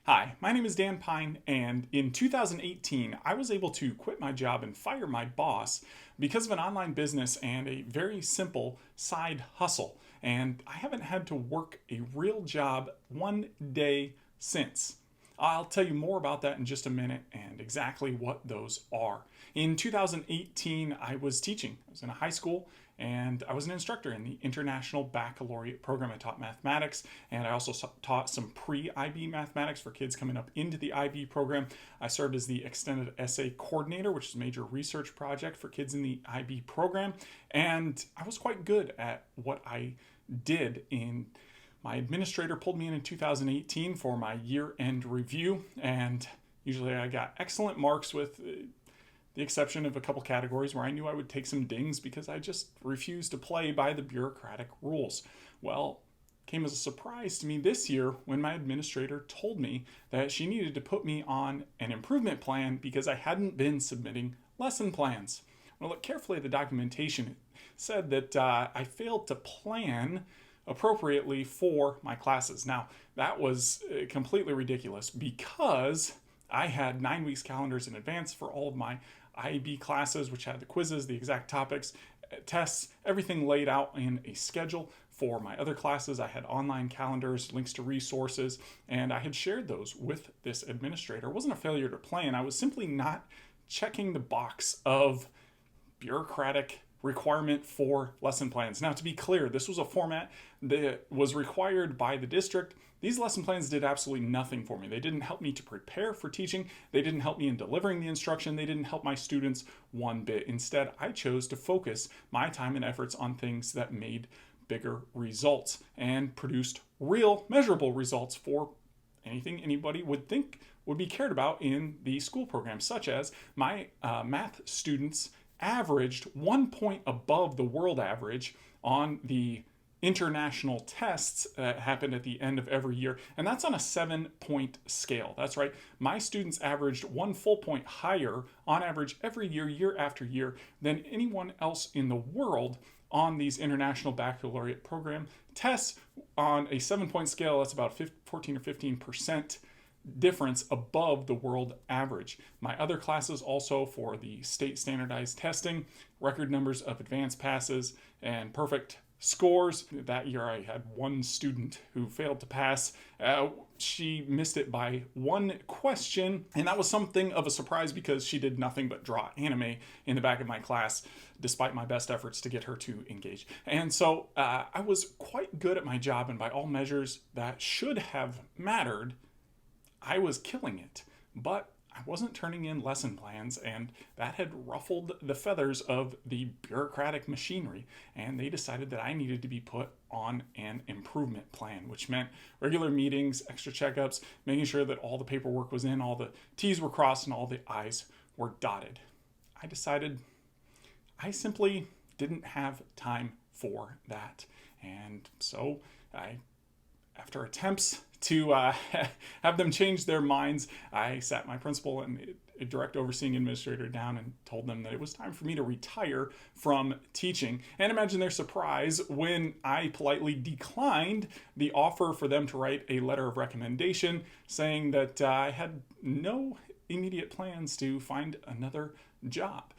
Hi, my name is Dan Pine, and in 2018, I was able to quit my job and fire my boss because of an online business and a very simple side hustle. And I haven't had to work a real job one day since. I'll tell you more about that in just a minute and exactly what those are. In 2018, I was teaching. I was in a high school and I was an instructor in the International Baccalaureate program. I taught mathematics and I also taught some pre-IB mathematics for kids coming up into the IB program. I served as the extended essay coordinator, which is a major research project for kids in the IB program. And I was quite good at what I did. My administrator pulled me in 2018 for my year-end review, and usually I got excellent marks with the exception of a couple categories where I knew I would take some dings because I just refused to play by the bureaucratic rules. Well, it came as a surprise to me this year when my administrator told me that she needed to put me on an improvement plan because I hadn't been submitting lesson plans. When I looked carefully at the documentation, it said that I failed to plan appropriately for my classes. Now, that was completely ridiculous because I had 9 weeks calendars in advance for all of my IB classes, which had the quizzes, the exact topics, tests, everything laid out in a schedule. For my other classes, I had online calendars, links to resources, and I had shared those with this administrator. It wasn't a failure to plan. I was simply not checking the box of bureaucratic requirement for lesson plans. Now, to be clear, this was a format that was required by the district. These lesson plans did absolutely nothing for me. They didn't help me to prepare for teaching. They didn't help me in delivering the instruction. They didn't help my students one bit. Instead, I chose to focus my time and efforts on things that made bigger results and produced real, measurable results for anything anybody would think would be cared about in the school program, such as my math students averaged 1 point above the world average on the international tests that happened at the end of every year. And that's on a 7-point scale. That's right. My students averaged 1 full point higher on average every year, year after year, than anyone else in the world on these international baccalaureate program tests. On a 7-point scale, that's about 14 or 15% difference above the world average. My other classes also, for the state standardized testing, record numbers of advanced passes and perfect scores. That year I had one student who failed to pass. She missed it by one question, and that was something of a surprise because she did nothing but draw anime in the back of my class, despite my best efforts to get her to engage. And so I was quite good at my job, and by all measures that should have mattered, I was killing it. But I wasn't turning in lesson plans, and that had ruffled the feathers of the bureaucratic machinery, and they decided that I needed to be put on an improvement plan, which meant regular meetings, extra checkups, making sure that all the paperwork was in, all the T's were crossed, and all the I's were dotted. I decided I simply didn't have time for that, and so after attempts to have them change their minds, I sat my principal and a direct overseeing administrator down and told them that it was time for me to retire from teaching. And imagine their surprise when I politely declined the offer for them to write a letter of recommendation saying that I had no immediate plans to find another job.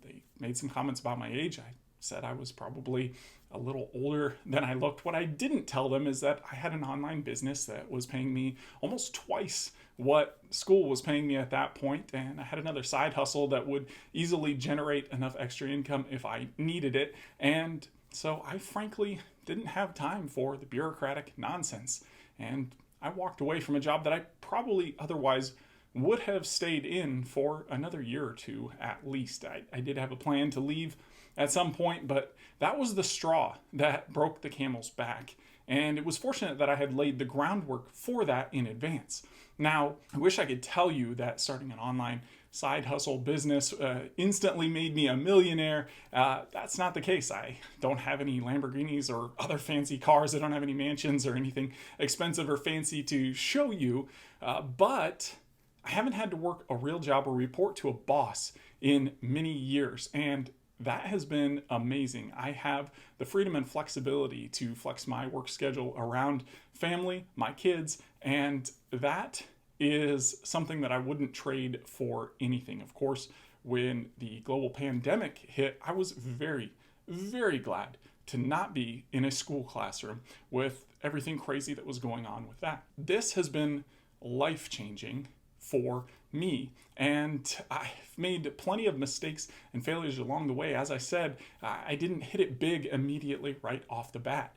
They made some comments about my age. I said I was probably a little older than I looked. What I didn't tell them is that I had an online business that was paying me almost twice what school was paying me at that point, and I had another side hustle that would easily generate enough extra income if I needed it. And so I frankly didn't have time for the bureaucratic nonsense, and I walked away from a job that I probably otherwise would have stayed in for another year or two at least. I did have a plan to leave at some point, but that was the straw that broke the camel's back. And it was fortunate that I had laid the groundwork for that in advance. Now, I wish I could tell you that starting an online side hustle business instantly made me a millionaire. That's not the case. I don't have any Lamborghinis or other fancy cars. I don't have any mansions or anything expensive or fancy to show you. But I haven't had to work a real job or report to a boss in many years. And that has been amazing. I have the freedom and flexibility to flex my work schedule around family, my kids, and that is something that I wouldn't trade for anything. Of course, when the global pandemic hit, I was very, very glad to not be in a school classroom with everything crazy that was going on with that. This has been life-changing for me, and I've made plenty of mistakes and failures along the way. As I said, I didn't hit it big immediately right off the bat,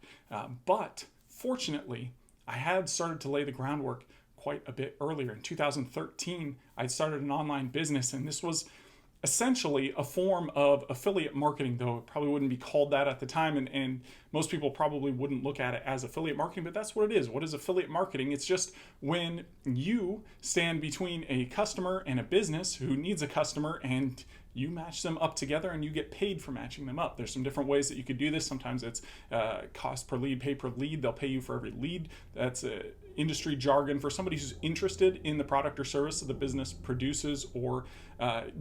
but fortunately, I had started to lay the groundwork quite a bit earlier. In 2013, I started an online business, and this was essentially a form of affiliate marketing, though it probably wouldn't be called that at the time, and most people probably wouldn't look at it as affiliate marketing, but that's what it is. What is affiliate marketing? It's just when you stand between a customer and a business who needs a customer, and you match them up together and you get paid for matching them up. There's some different ways that you could do this. Sometimes it's cost per lead, pay per lead. They'll pay you for every lead. That's industry jargon for somebody who's interested in the product or service that the business produces or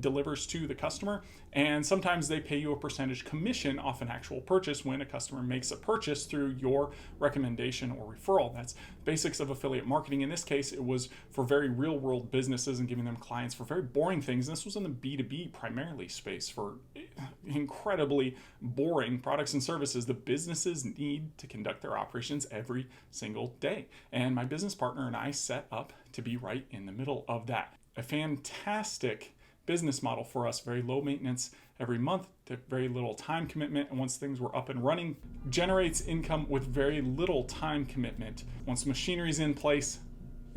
delivers to the customer. And sometimes they pay you a percentage commission off an actual purchase when a customer makes a purchase through your recommendation or referral. That's basics of affiliate marketing. In this case, it was for very real world businesses and giving them clients for very boring things. And this was in the B2B primarily space for incredibly boring products and services the businesses need to conduct their operations every single day. And my business partner and I set up to be right in the middle of that. A fantastic business model for us, very low maintenance every month, very little time commitment, and once things were up and running, generates income with very little time commitment. Once machinery's in place,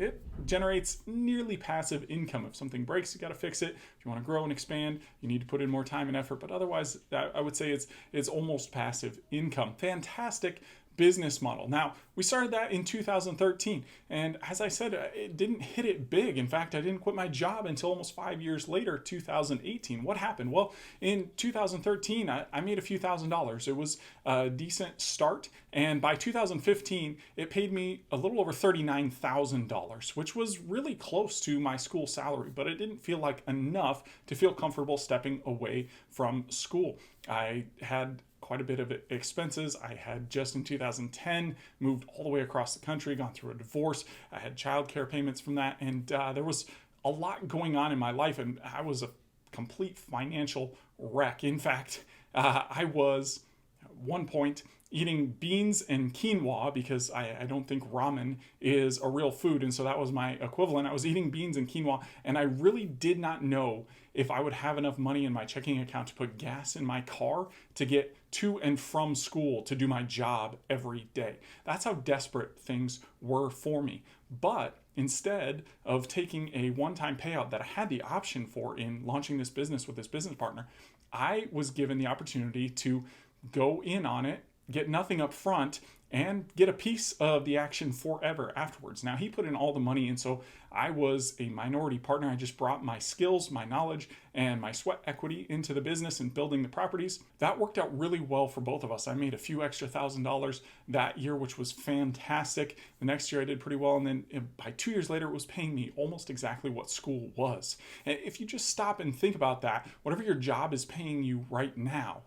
it generates nearly passive income. If something breaks, you got to fix it. If you want to grow and expand, you need to put in more time and effort, but otherwise I would say it's almost passive income. Fantastic business model. Now, we started that in 2013, and as I said, it didn't hit it big. In fact, I didn't quit my job until almost 5 years later, 2018. What happened? Well, in 2013, I made a few $1,000s. It was a decent start, and by 2015, it paid me a little over $39,000, which was really close to my school salary, but it didn't feel like enough to feel comfortable stepping away from school. I had quite a bit of expenses. I had just in 2010 moved all the way across the country, gone through a divorce. I had childcare payments from that, and there was a lot going on in my life, and I was a complete financial wreck. In fact, I was at one point eating beans and quinoa because I don't think ramen is a real food, and so that was my equivalent. I was eating beans and quinoa, and I really did not know if I would have enough money in my checking account to put gas in my car to get to and from school to do my job every day. That's how desperate things were for me. But instead of taking a one-time payout that I had the option for in launching this business with this business partner, I was given the opportunity to go in on it, get nothing up front, and get a piece of the action forever afterwards. Now, he put in all the money, and so I was a minority partner. I just brought my skills, my knowledge, and my sweat equity into the business and building the properties. That worked out really well for both of us. I made a few extra $1,000 that year, which was fantastic. The next year I did pretty well, and then by 2 years later, it was paying me almost exactly what school was. And if you just stop and think about that, whatever your job is paying you right now,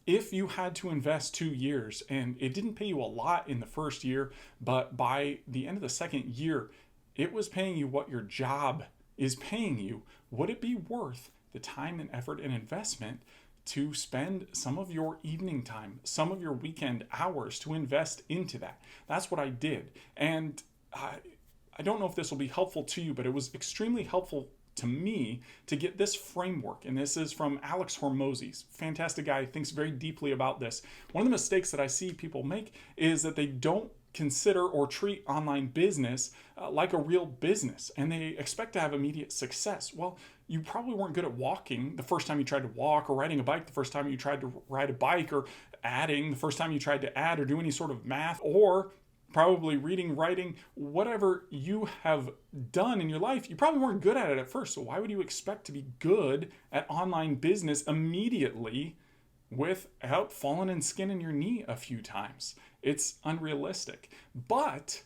if you had to invest 2 years and it didn't pay you a lot in the first year, but by the end of the second year, it was paying you what your job is paying you, would it be worth the time and effort and investment to spend some of your evening time, some of your weekend hours to invest into that? That's what I did. And I don't know if this will be helpful to you, but it was extremely helpful to me to get this framework. And this is from Alex Hormozi, fantastic guy, thinks very deeply about this. One of the mistakes that I see people make is that they don't consider or treat online business like a real business, and they expect to have immediate success. Well, you probably weren't good at walking the first time you tried to walk, or riding a bike the first time you tried to ride a bike, or adding the first time you tried to add, or do any sort of math, or probably reading, writing, whatever you have done in your life, you probably weren't good at it at first. So why would you expect to be good at online business immediately without falling and skinning your knee a few times? It's unrealistic. But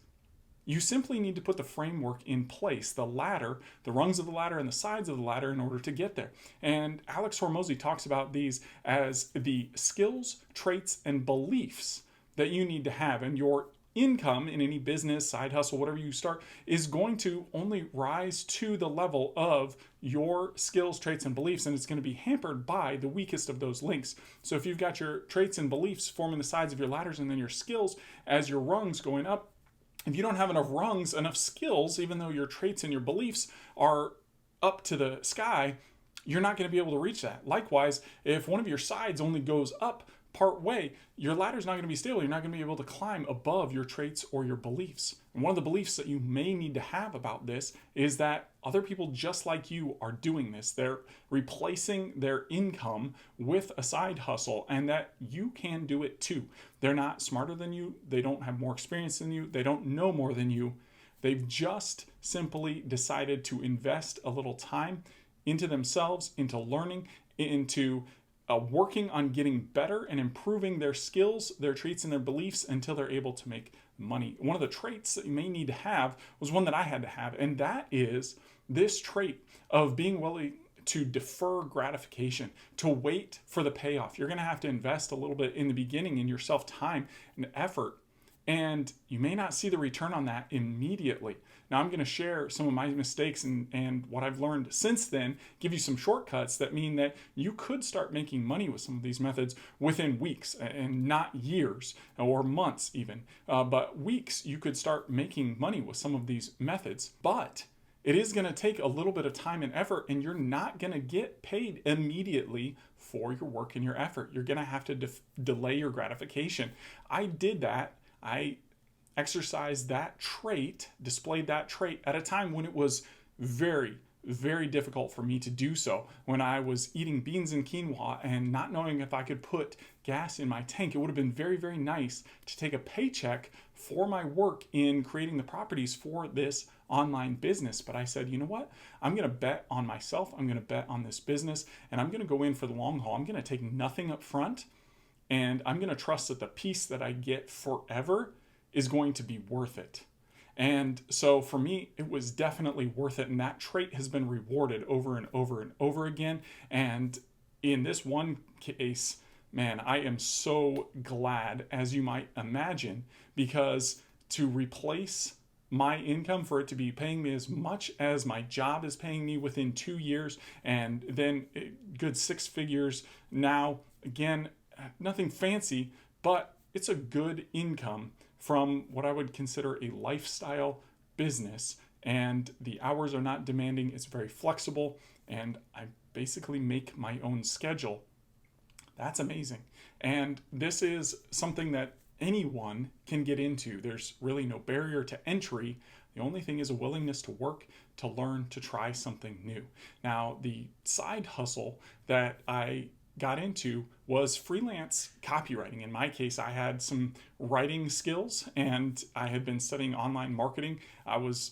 You simply need to put the framework in place, the ladder, the rungs of the ladder, and the sides of the ladder in order to get there. And Alex Hormozi talks about these as the skills, traits, and beliefs that you need to have. And your income in any business, side hustle, whatever you start, is going to only rise to the level of your skills, traits, and beliefs, and it's going to be hampered by the weakest of those links. So if you've got your traits and beliefs forming the sides of your ladders and then your skills as your rungs going up, if you don't have enough rungs, enough skills, even though your traits and your beliefs are up to the sky, you're not going to be able to reach that. Likewise, if one of your sides only goes up part way, your ladder's not going to be stable. You're not going to be able to climb above your traits or your beliefs. And one of the beliefs that you may need to have about this is that other people just like you are doing this. They're replacing their income with a side hustle, and that you can do it too. They're not smarter than you. They don't have more experience than you. They don't know more than you. They've just simply decided to invest a little time into themselves, into learning, into working on getting better and improving their skills, their traits, and their beliefs until they're able to make money. One of the traits that you may need to have was one that I had to have, and that is this trait of being willing to defer gratification, to wait for the payoff. You're going to have to invest a little bit in the beginning in yourself, time and effort, and you may not see the return on that immediately. Now, I'm going to share some of my mistakes and what I've learned since then, give you some shortcuts that mean that you could start making money with some of these methods within weeks and not years or months even. But weeks, you could start making money with some of these methods. But it is going to take a little bit of time and effort, and you're not going to get paid immediately for your work and your effort. You're going to have to delay your gratification. I did that. I exercised that trait, displayed that trait at a time when it was very, very difficult for me to do so. When I was eating beans and quinoa and not knowing if I could put gas in my tank, it would have been very, very nice to take a paycheck for my work in creating the properties for this online business. But I said, you know what? I'm going to bet on myself. I'm going to bet on this business, and I'm going to go in for the long haul. I'm going to take nothing up front, and I'm going to trust that the piece that I get forever is going to be worth it. And so for me, it was definitely worth it. And that trait has been rewarded over and over and over again. And in this one case, man, I am so glad, as you might imagine, because to replace my income, for it to be paying me as much as my job is paying me within 2 years, and then good 6 figures now, again, nothing fancy, but it's a good income from what I would consider a lifestyle business, and the hours are not demanding. It's very flexible, and I basically make my own schedule. That's amazing. And this is something that anyone can get into. There's really no barrier to entry. The only thing is a willingness to work, to learn, to try something new. Now, the side hustle that I got into was freelance copywriting. In my case, I had some writing skills and I had been studying online marketing. I was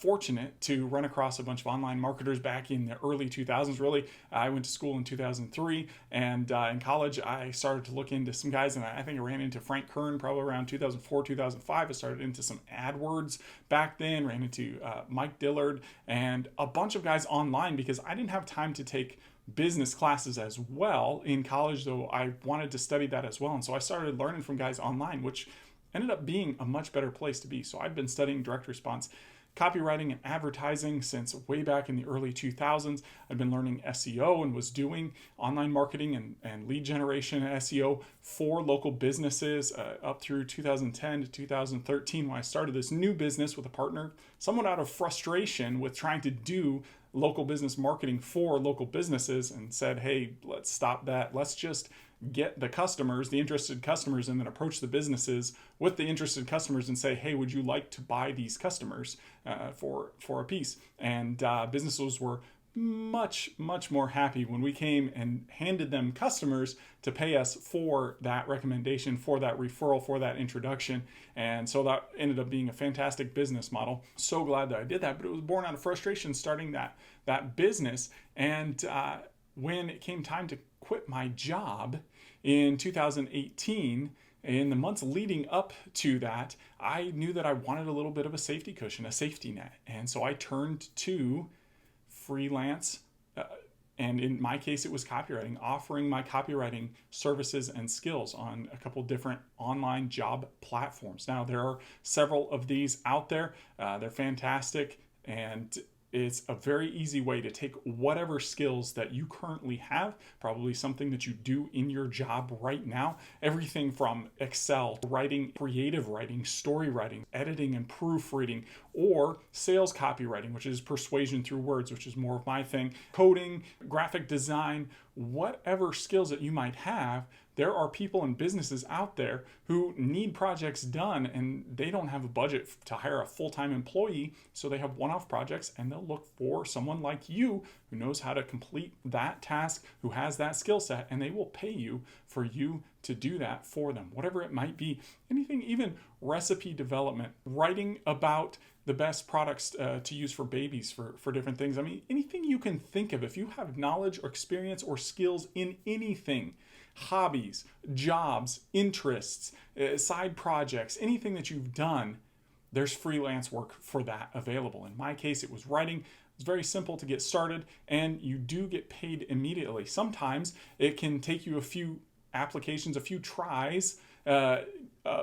fortunate to run across a bunch of online marketers back in the early 2000s. Really, I went to school in 2003, and in college, I started to look into some guys, and I think I ran into Frank Kern probably around 2004, 2005. I started into some AdWords back then, ran into Mike Dillard and a bunch of guys online because I didn't have time to take business classes as well in college, though I wanted to study that as well. And so I started learning from guys online, which ended up being a much better place to be. So I've been studying direct response copywriting and advertising since way back in the early 2000s. I've been learning SEO and was doing online marketing and lead generation and SEO for local businesses up through 2010 to 2013 when I started this new business with a partner, somewhat out of frustration with trying to do local business marketing for local businesses, and said, hey, let's stop that. Let's just get the customers, the interested customers, and then approach the businesses with the interested customers and say, hey, would you like to buy these customers for a piece? And businesses were much more happy when we came and handed them customers to pay us for that recommendation, for that referral, for that introduction. And so that ended up being a fantastic business model. So glad that I did that, but it was born out of frustration starting that business. And when it came time to quit my job in 2018, in the months leading up to that, I knew that I wanted a little bit of a safety cushion, a safety net. And so I turned to freelance. And in my case, it was copywriting, offering my copywriting services and skills on a couple different online job platforms. Now, there are several of these out there. They're fantastic. And it's a very easy way to take whatever skills that you currently have, probably something that you do in your job right now, everything from Excel, writing, creative writing, story writing, editing and proofreading, or sales copywriting, which is persuasion through words, which is more of my thing, coding, graphic design, whatever skills that you might have. There are people and businesses out there who need projects done and they don't have a budget to hire a full-time employee, so they have one-off projects and they'll look for someone like you who knows how to complete that task, who has that skill set, and they will pay you for you to do that for them, whatever it might be. Anything, even recipe development, writing about the best products to use for babies for different things. I mean, anything you can think of. If you have knowledge or experience or skills in anything, hobbies, jobs, interests, side projects, anything that you've done, there's freelance work for that available. In my case, it was writing. It's very simple to get started, and you do get paid immediately. Sometimes it can take you a few applications, a few tries,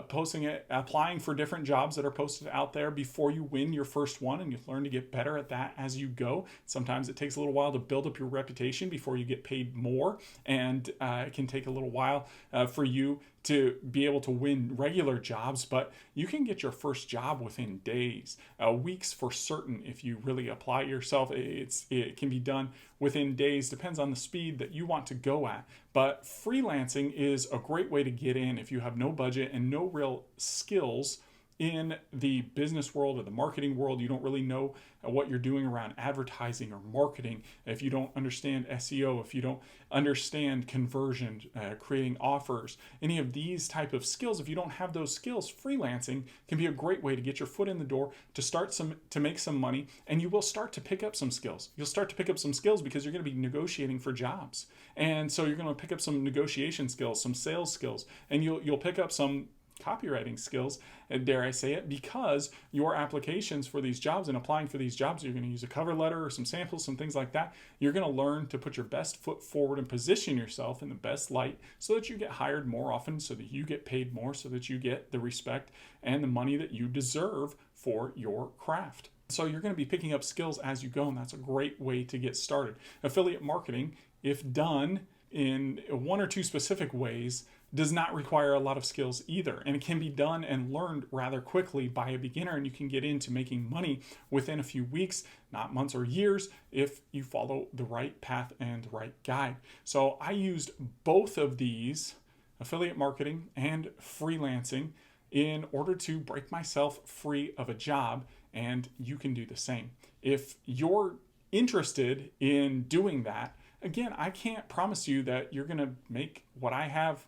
posting it, applying for different jobs that are posted out there before you win your first one, and you learn to get better at that as you go. Sometimes it takes a little while to build up your reputation before you get paid more, and it can take a little while for you to be able to win regular jobs, but you can get your first job within days, weeks for certain. If you really apply yourself, it can be done within days, depends on the speed that you want to go at. But freelancing is a great way to get in if you have no budget and no real skills in the business world or the marketing world. You don't really know what you're doing around advertising or marketing. If you don't understand SEO, if you don't understand conversion, creating offers, any of these type of skills, if you don't have those skills, freelancing can be a great way to get your foot in the door, to make some money, and you will start to pick up some skills. You'll start to pick up some skills because you're going to be negotiating for jobs. And so you're going to pick up some negotiation skills, some sales skills, and you'll pick up some copywriting skills, dare I say it, because your applications for these jobs and applying for these jobs, you're going to use a cover letter or some samples, some things like that. You're going to learn to put your best foot forward and position yourself in the best light so that you get hired more often, so that you get paid more, so that you get the respect and the money that you deserve for your craft. So you're going to be picking up skills as you go, and that's a great way to get started. Affiliate marketing, if done in one or two specific ways, does not require a lot of skills either. And it can be done and learned rather quickly by a beginner, and you can get into making money within a few weeks, not months or years, if you follow the right path and the right guide. So I used both of these, affiliate marketing and freelancing, in order to break myself free of a job, and you can do the same. If you're interested in doing that, again, I can't promise you that you're going to make what I have.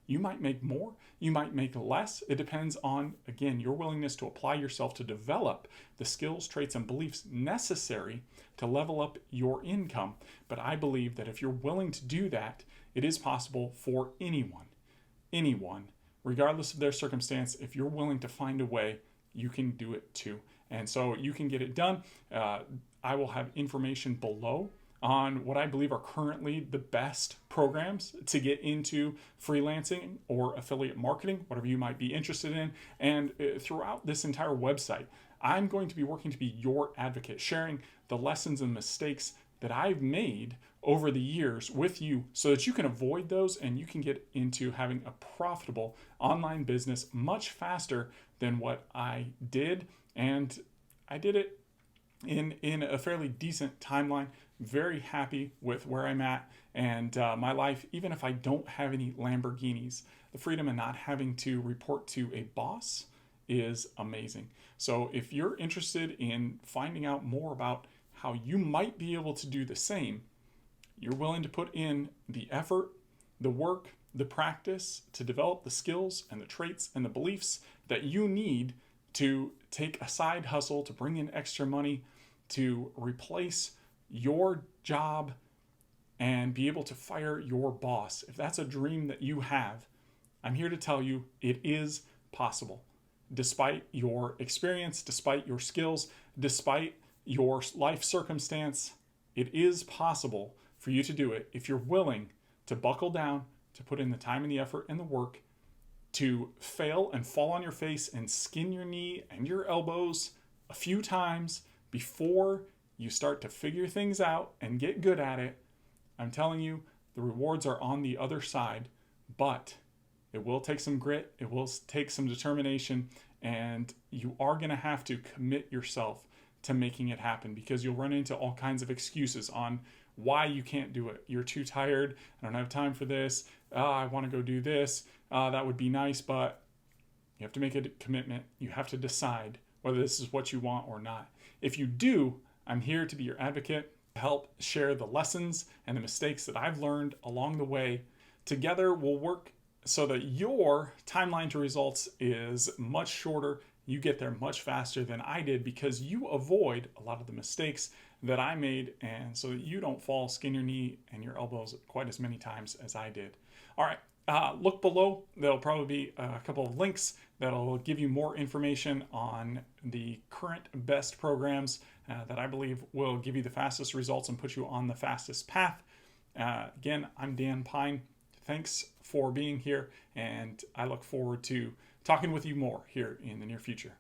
You might make more, you might make less. It depends on, again, your willingness to apply yourself to develop the skills, traits, and beliefs necessary to level up your income. But I believe that if you're willing to do that, it is possible for anyone, regardless of their circumstance. If you're willing to find a way, you can do it too. And so you can get it done. I will have information below on what I believe are currently the best programs to get into freelancing or affiliate marketing, whatever you might be interested in. And throughout this entire website, I'm going to be working to be your advocate, sharing the lessons and mistakes that I've made over the years with you so that you can avoid those and you can get into having a profitable online business much faster than what I did. And I did it in a fairly decent timeline. Very happy with where I'm at and my life, even if I don't have any Lamborghinis. The freedom of not having to report to a boss is amazing. So if you're interested in finding out more about how you might be able to do the same, you're willing to put in the effort, the work, the practice to develop the skills and the traits and the beliefs that you need to take a side hustle to bring in extra money, to replace your job and be able to fire your boss. If that's a dream that you have, I'm here to tell you it is possible. Despite your experience, despite your skills, despite your life circumstance, it is possible for you to do it if you're willing to buckle down, to put in the time and the effort and the work, to fail and fall on your face and skin your knee and your elbows a few times before you start to figure things out and get good at it. I'm telling you, the rewards are on the other side, but it will take some grit, it will take some determination, and you are going to have to commit yourself to making it happen, because you'll run into all kinds of excuses on why you can't do it. You're too tired. I don't have time for this. I want to go do this. That would be nice, but you have to make a commitment. You have to decide whether this is what you want or not. If you do, I'm here to be your advocate, to help share the lessons and the mistakes that I've learned along the way. Together, we'll work so that your timeline to results is much shorter. You get there much faster than I did, because you avoid a lot of the mistakes that I made, and so that you don't fall, skin your knee and your elbows quite as many times as I did. All right. Look below. There'll probably be a couple of links that'll give you more information on the current best programs that I believe will give you the fastest results and put you on the fastest path. Again, I'm Dan Pine. Thanks for being here, and I look forward to talking with you more here in the near future.